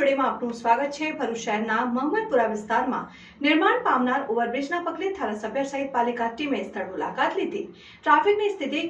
ટુડેમાં આપનું સ્વાગત છે। ભરૂચ શહેરના મહમદપુરા વિસ્તારમાં નિર્માણ પામનાર ઓવરબ્રિજના પગલે ધારાસભ્ય સહિત પાલિકા ટીમે સ્થળ મુલાકાત લીધી। ટ્રાફિકની સ્થિતિ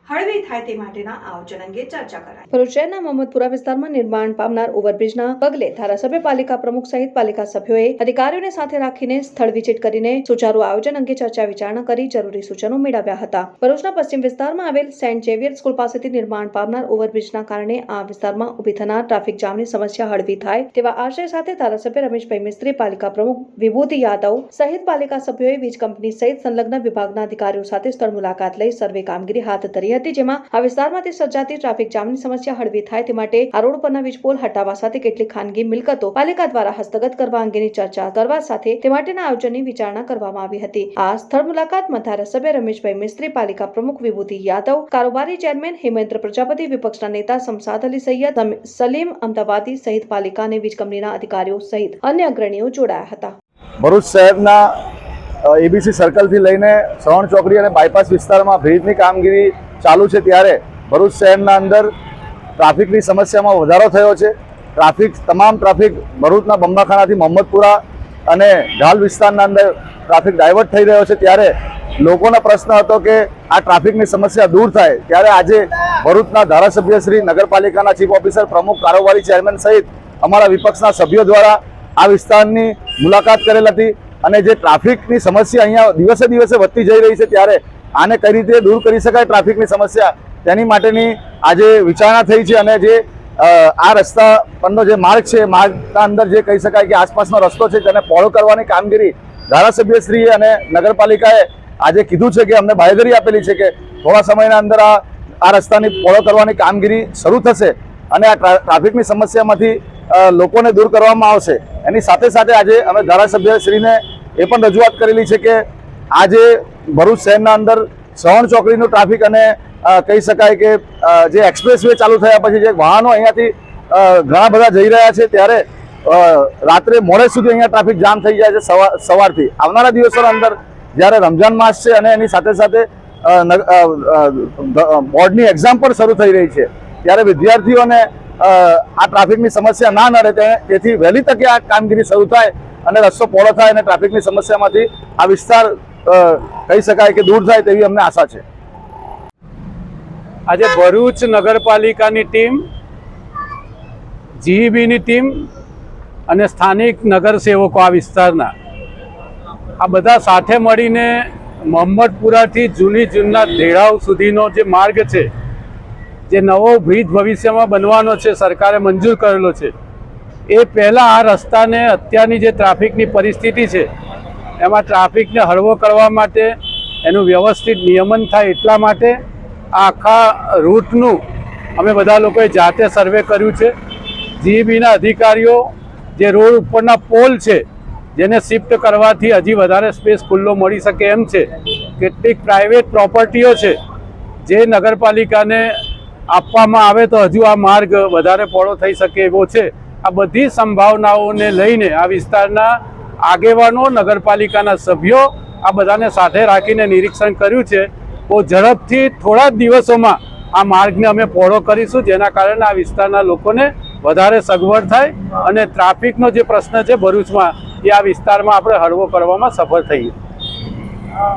હળવી થાય તે માટેના આયોજન અંગે ચર્ચા કરાઈ। ભરૂચ શહેરના મહમદપુરા વિસ્તારમાં નિર્માણ પામનાર ઓવરબ્રિજના પગલે ધારાસભ્ય પાલિકા પ્રમુખ સહિત પાલિકા સભ્યોએ અધિકારીઓને સાથે રાખીને સ્થળ વિઝિટ કરીને સુચારુ આયોજન અંગે ચર્ચા વિચારણા કરી જરૂરી સૂચનો મેળવ્યા હતા। ભરૂચના પશ્ચિમ વિસ્તારમાં આવેલ સેન્ટ ઝેવિયર સ્કૂલ પાસેથી નિર્માણ પામનાર ઓવરબ્રિજના કારણે આ વિસ્તારમાં ઊભી થનાર ટ્રાફિક જામની સમસ્યા હળવી થાય તેવા આશય સાથે ધારાસભ્ય રમેશભાઈ મિસ્ત્રી, પાલિકા પ્રમુખ વિભૂતિ યાદવ સહિત પાલિકા સભ્યોએ વીજ કંપની સહિત સંલગ્ન વિભાગના અધિકારીઓ સાથે સ્થળ મુલાકાત લઈ સર્વે કામગીરી હાથ ધરી હતી, જેમાં આ વિસ્તારમાંથી સર્જાતી ટ્રાફિક જામની સમસ્યા હળવી થાય તે માટે આ રોડ પરના વીજ પોલ હટાવવા સાથે કેટલીક ખાનગી મિલકતો પાલિકા દ્વારા હસ્તગત કરવા અંગેની ચર્ચા કરવા સાથે તે માટેના આયોજનની વિચારણા કરવામાં આવી હતી। આ સ્થળ મુલાકાતમાં ધારાસભ્ય રમેશભાઈ મિસ્ત્રી, પાલિકા પ્રમુખ વિભૂતિ યાદવ, કારોબારી ચેરમેન હેમેન્દ્ર પ્રજાપતિ, વિપક્ષના નેતા શમશાદ અલી સૈયદ, સલીમ અમદાવાદી સહિત પાલિકા અને વીજ કંપનીના અધિકારીઓ સહિત અન્ય અગ્રણીઓ જોડાયા હતા। ભરૂચ શહેરના એબીસી સર્કલથી લઈને શ્રવણ ચોકડી અને બાયપાસ વિસ્તારમાં બ્રિજની કામગીરી ચાલુ છે, ત્યારે ભરૂચ શહેરના અંદર ટ્રાફિકની સમસ્યામાં વધારો થયો છે। તમામ ટ્રાફિક ભરૂચના બંબાખાનાથી મહમદપુરા અને ઢાલ વિસ્તારના અંદર ટ્રાફિક ડાયવર્ટ થઈ રહ્યો છે, ત્યારે લોકોનો પ્રશ્ન હતો કે આ ટ્રાફિકની સમસ્યા દૂર થાય, ત્યારે આજે ભરૂચના ધારાસભ્ય શ્રી, નગરપાલિકાના ચીફ ઓફિસર, પ્રમુખ, કારોબારી ચેરમેન સહિત અમારા વિપક્ષના સભ્યો દ્વારા આ વિસ્તારની મુલાકાત કરેલ હતી અને જે ટ્રાફિકની સમસ્યા અહીંયા દિવસે દિવસે વધતી જઈ રહી છે, ત્યારે આને કઈ રીતે દૂર કરી શકાય ટ્રાફિકની સમસ્યા તેની માટેની આજે વિચારણા થઈ છે। અને જે આ રસ્તા પરનો જે માર્ગ છે, માર્ગના અંદર જે કહી શકાય કે આસપાસનો રસ્તો છે તેને પહોળો કરવાની કામગીરી ધારાસભ્યશ્રીએ અને નગરપાલિકાએ આજે કીધું છે કે અમને બાંહેધરી આપેલી છે કે થોડા સમયના અંદર આ રસ્તાની પહોળો કરવાની કામગીરી શરૂ થશે અને આ ટ્રાફિકની સમસ્યામાંથી લોકોને દૂર કરવામાં આવશે। એની સાથે સાથે આજે અમે ધારાસભ્યશ્રીને એ પણ રજૂઆત કરેલી છે કે આજે ભરૂચ શહેરના અંદર શ્રવણ ચોકડીનું ટ્રાફિક અને કહી શકાય કે જે એક્સપ્રેસ વે ચાલુ થયા પછી જે વાહનો અહીંયાથી ઘણા બધા જઈ રહ્યા છે, ત્યારે રાત્રે મોડે સુધી અહીંયા ટ્રાફિક જામ થઈ જાય છે સવારથી। આવનારા દિવસોના અંદર જ્યારે રમઝાન માસ છે અને એની સાથે સાથે બોર્ડની એક્ઝામ પણ શરૂ થઈ રહી છે, ત્યારે વિદ્યાર્થીઓને આ ટ્રાફિકની સમસ્યા ના નડે તેથી વહેલી તકે આ કામગીરી શરૂ થાય અને રસ્તો પહોળો થાય અને ટ્રાફિકની સમસ્યામાંથી આ વિસ્તાર કહી શકાય કે દૂર થાય તેવી અમને આશા છે। આજે ભરૂચ નગરપાલિકાની ટીમ, જીઈબીની ટીમ અને સ્થાનિક નગરસેવકો આ વિસ્તારના આ બધા સાથે મળીને મહમદપુરાથી જૂના ધેડાવ સુધીનો જે માર્ગ છે, જે નવો બ્રિજ ભવિષ્યમાં બનવાનો છે, સરકારે મંજૂર કરેલો છે, એ પહેલાં આ રસ્તાને અત્યારની જે ટ્રાફિકની પરિસ્થિતિ છે એમાં ટ્રાફિકને હળવો કરવા માટે એનું વ્યવસ્થિત નિયમન થાય એટલા માટે આખા રૂટનું અમે બધા લોકોએ જાતે સર્વે કર્યું છે। જીઈબીના અધિકારીઓ જે રોડ ઉપરના પોલ છે જેને શિફ્ટ કરવાથી હજી વધારે સ્પેસ ખુલ્લો મળી શકે એમ છે, કેટલીક પ્રાઇવેટ પ્રોપર્ટીઓ છે જે નગરપાલિકાને આપવામાં આવે તો હજુ આ માર્ગ વધારે પહોળો થઈ શકે એવો છે। આ બધી સંભાવનાઓને લઈને આ વિસ્તારના આગેવાનો, નગરપાલિકાના સભ્યો આ બધાને સાથે રાખીને નિરીક્ષણ કર્યું છે। બહુ ઝડપથી થોડા જ દિવસોમાં આ માર્ગને અમે પહોળો કરીશું, જેના કારણે આ વિસ્તારના લોકોને વધારે સગવડ થાય અને ટ્રાફિકનો જે પ્રશ્ન છે ભરૂચમાં એ આ વિસ્તારમાં આપણે હળવો કરવામાં સફળ થઈએ।